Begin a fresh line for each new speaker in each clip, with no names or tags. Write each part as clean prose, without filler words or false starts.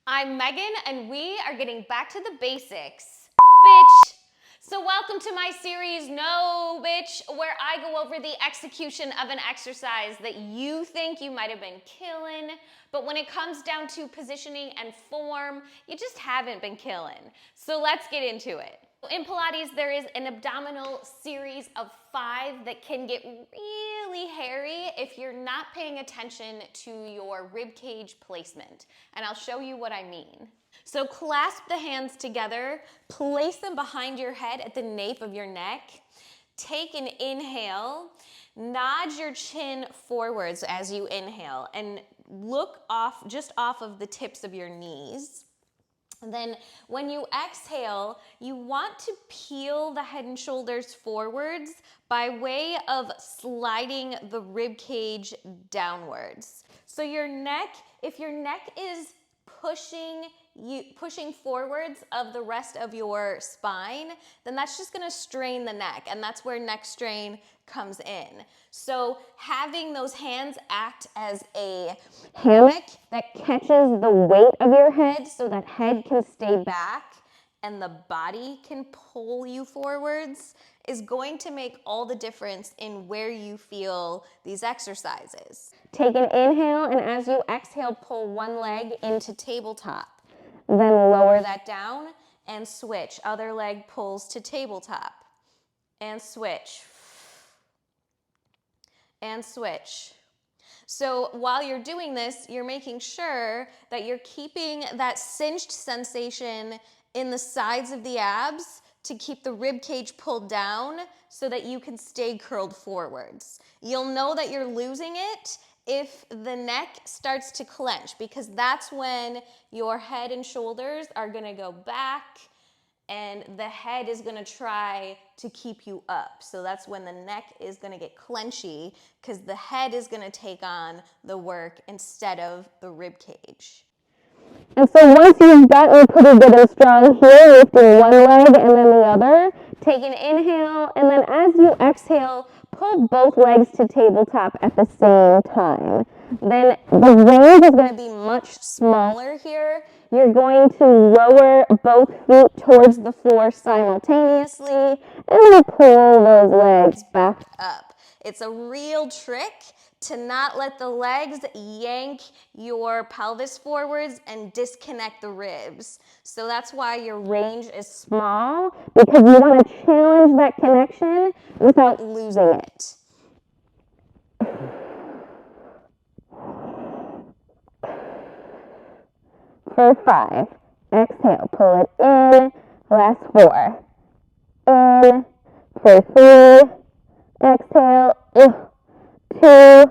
I'm Megan, and we are getting back to the basics, bitch. So welcome to my series, No Bitch, where I go over the execution of an exercise that you think you might have been killing, but when it comes down to positioning and form, you just haven't been killing. So let's get into it. In Pilates, there is an abdominal series of 5 that can get really hairy if you're not paying attention to your rib cage placement. And I'll show you what I mean. So clasp the hands together, place them behind your head at the nape of your neck. Take an inhale, nod your chin forwards as you inhale, and look off, just off of the tips of your knees. And then when you exhale, you want to peel the head and shoulders forwards by way of sliding the rib cage downwards. So your neck, if your neck is pushing forwards of the rest of your spine, then that's just gonna strain the neck, and that's where neck strain comes in. So having those hands act as a hammock that catches the weight of your head so that head can stay back and the body can pull you forwards is going to make all the difference in where you feel these exercises. Take an inhale, and as you exhale, pull one leg into tabletop. Then lower that down and switch. Other leg pulls to tabletop. And switch. And switch. So while you're doing this, you're making sure that you're keeping that cinched sensation in the sides of the abs to keep the rib cage pulled down so that you can stay curled forwards. You'll know that you're losing it if the neck starts to clench, because that's when your head and shoulders are gonna go back and the head is gonna try to keep you up. So that's when the neck is gonna get clenchy, because the head is gonna take on the work instead of the rib cage. And so once you've gotten pretty good and strong here, lifting one leg and then the other, take an inhale, and then as you exhale, pull both legs to tabletop at the same time. Then the range is going to be much smaller here. You're going to lower both feet towards the floor simultaneously, and then pull those legs back up. It's a real trick to not let the legs yank your pelvis forwards and disconnect the ribs. So that's why your range is small, because you want to challenge that connection without losing it. For 5, exhale, pull it in, last 4. In, for 3, exhale, 2,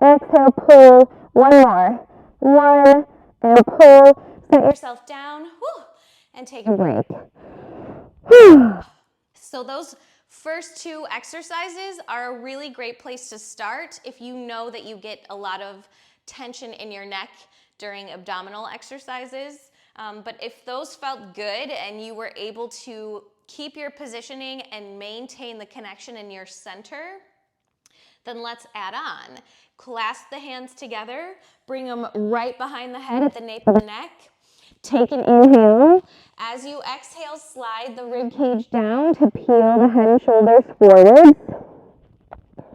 exhale, pull, one more, 1, and pull, set yourself down, and take a break. So those first 2 exercises are a really great place to start if you know that you get a lot of tension in your neck during abdominal exercises. But if those felt good and you were able to keep your positioning and maintain the connection in your center, then let's add on. Clasp the hands together, bring them right behind the head at the nape of the neck. Take an inhale. As you exhale, slide the rib cage down to peel the head and shoulders forwards.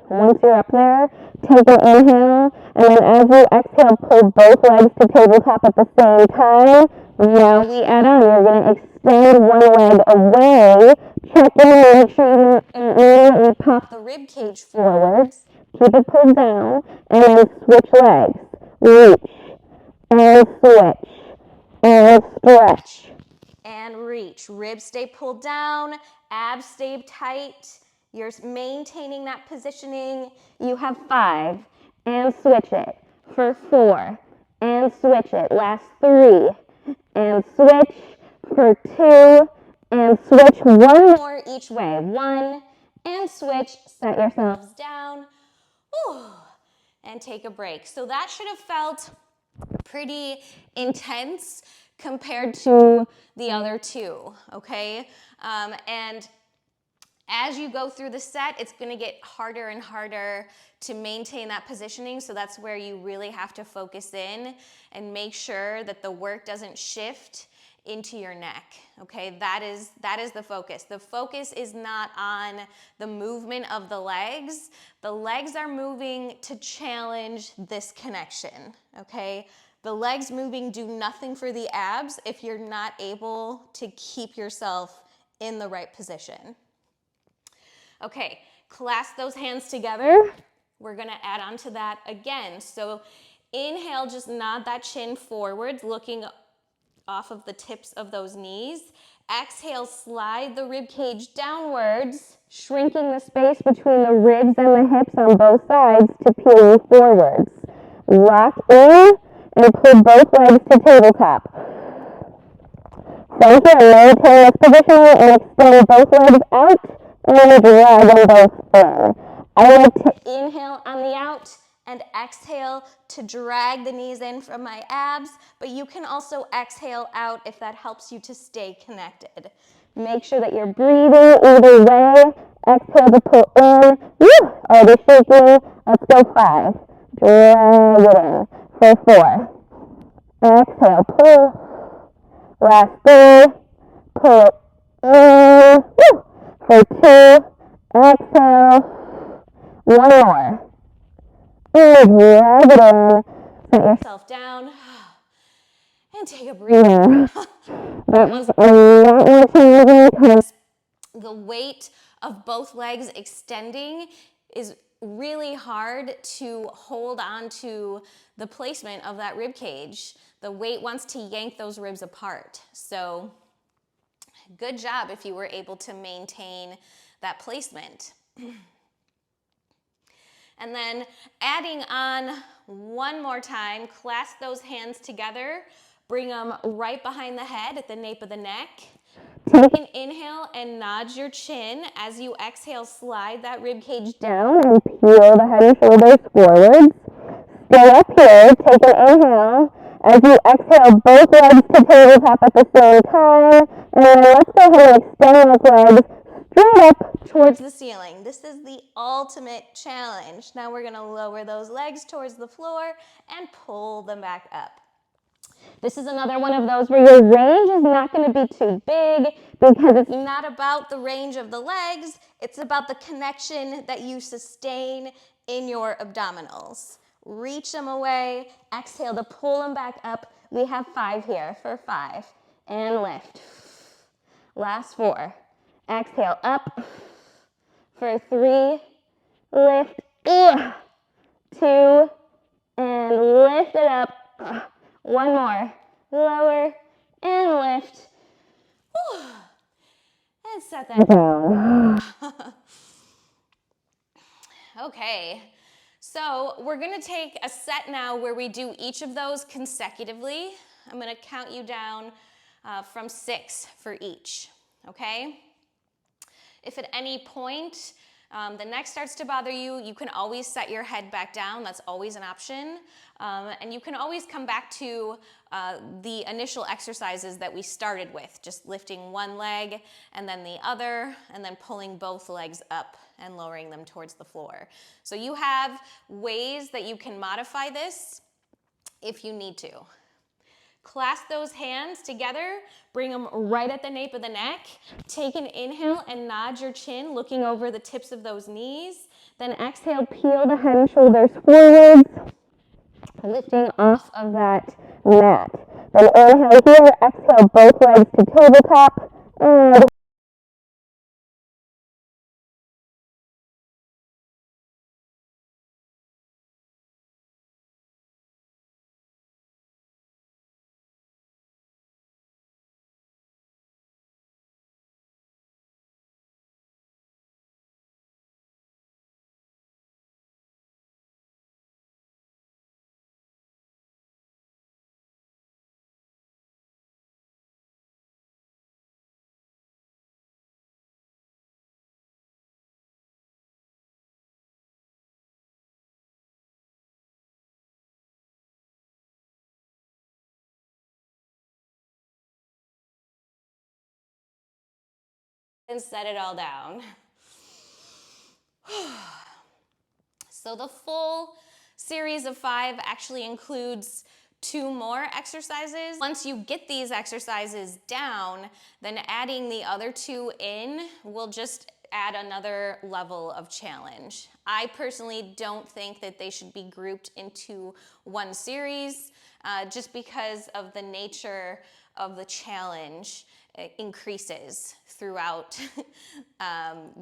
Once you're up there, take an inhale, and then as you exhale, pull both legs to tabletop at the same time. Now we add on. You're going to extend one leg away. Check in and make sure you immediately pop the rib cage forwards. Keep it pulled down, and then switch legs. Reach, and switch, and stretch, and reach. Ribs stay pulled down, abs stay tight. You're maintaining that positioning. You have 5, and switch it. For 4, and switch it. Last 3, and switch. For 2, and switch. One more each way. 1, and switch. Set yourselves down. And take a break. So that should have felt pretty intense compared to the other 2, okay? And As you go through the set, it's gonna get harder and harder to maintain that positioning, so that's where you really have to focus in and make sure that the work doesn't shift into your neck, okay? That is the focus. The focus is not on the movement of the legs. The legs are moving to challenge this connection, okay? The legs moving do nothing for the abs if you're not able to keep yourself in the right position. Okay, clasp those hands together. We're gonna add on to that again. So inhale, just nod that chin forwards, looking off of the tips of those knees. Exhale, slide the rib cage downwards, shrinking the space between the ribs and the hips on both sides to peel you forwards. Rock in and pull both legs to tabletop. From here, maintain this position and extend both legs out and drag them both in. I like to inhale on the out and exhale to drag the knees in from my abs, but you can also exhale out if that helps you to stay connected. Make sure that you're breathing either way. Exhale to pull in. Woo! Already shaking. Let's go 5. Drag it in for 4. Exhale, pull. Last 3, pull in, woo, for 2, exhale, 1 more, and drag it in, set yourself down, and take a breather. That was a lot more challenging. The weight of both legs extending is really hard to hold on to the placement of that rib cage. The weight wants to yank those ribs apart. So good job if you were able to maintain that placement. And then adding on one more time, clasp those hands together, bring them right behind the head at the nape of the neck. Take an inhale and nod your chin. As you exhale, slide that rib cage down and peel the head and shoulders forwards. Stay up here, take an inhale. As you exhale, both legs to tabletop at the same time. And then let's go ahead and extend those legs straight up towards the ceiling. This is the ultimate challenge. Now we're gonna lower those legs towards the floor and pull them back up. This is another one of those where your range is not going to be too big because it's not about the range of the legs, it's about the connection that you sustain in your abdominals. Reach them away, exhale to pull them back up. We have 5 here for 5, and lift. Last 4, exhale up for 3, lift, 2, and lift it up. 1 more, lower, and lift. Whew. And set that down. Okay, so we're gonna take a set now where we do each of those consecutively. I'm gonna count you down from 6 for each, okay? If at any point the neck starts to bother you, you can always set your head back down. That's always an option. And you can always come back to the initial exercises that we started with, just lifting one leg and then the other, and then pulling both legs up and lowering them towards the floor. So you have ways that you can modify this if you need to. Clasp those hands together, bring them right at the nape of the neck. Take an inhale and nod your chin, looking over the tips of those knees. Then exhale, peel the head and shoulders forwards, lifting off of that mat. Then inhale here, exhale both legs to tabletop, and set it all down. So the full series of 5 actually includes 2 more exercises. Once you get these exercises down, then adding the other 2 in will just add another level of challenge. I personally don't think that they should be grouped into one series just because of the nature of the challenge increases throughout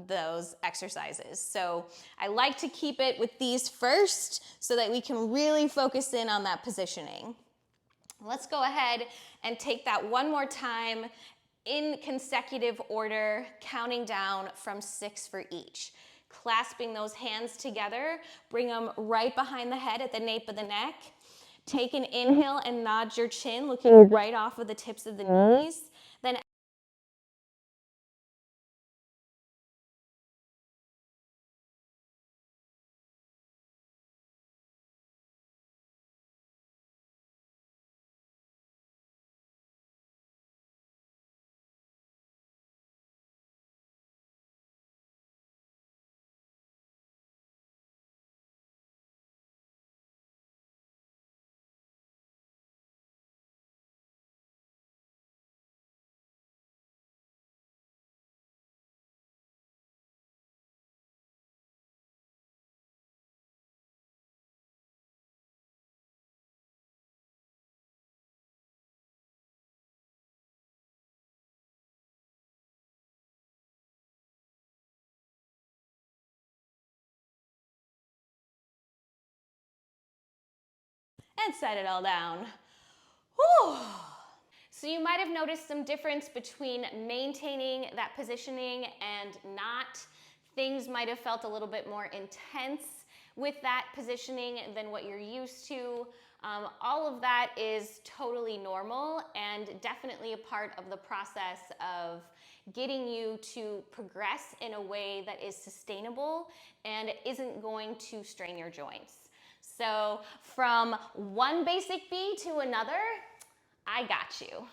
those exercises. So I like to keep it with these first so that we can really focus in on that positioning. Let's go ahead and take that one more time in consecutive order, counting down from 6 for each. Clasping those hands together, bring them right behind the head at the nape of the neck. Take an inhale and nod your chin, looking right off of the tips of the knees. Then and set it all down. Whew. So you might have noticed some difference between maintaining that positioning and not. Things might have felt a little bit more intense with that positioning than what you're used to. All of that is totally normal and definitely a part of the process of getting you to progress in a way that is sustainable and isn't going to strain your joints. So from one basic B to another, I got you.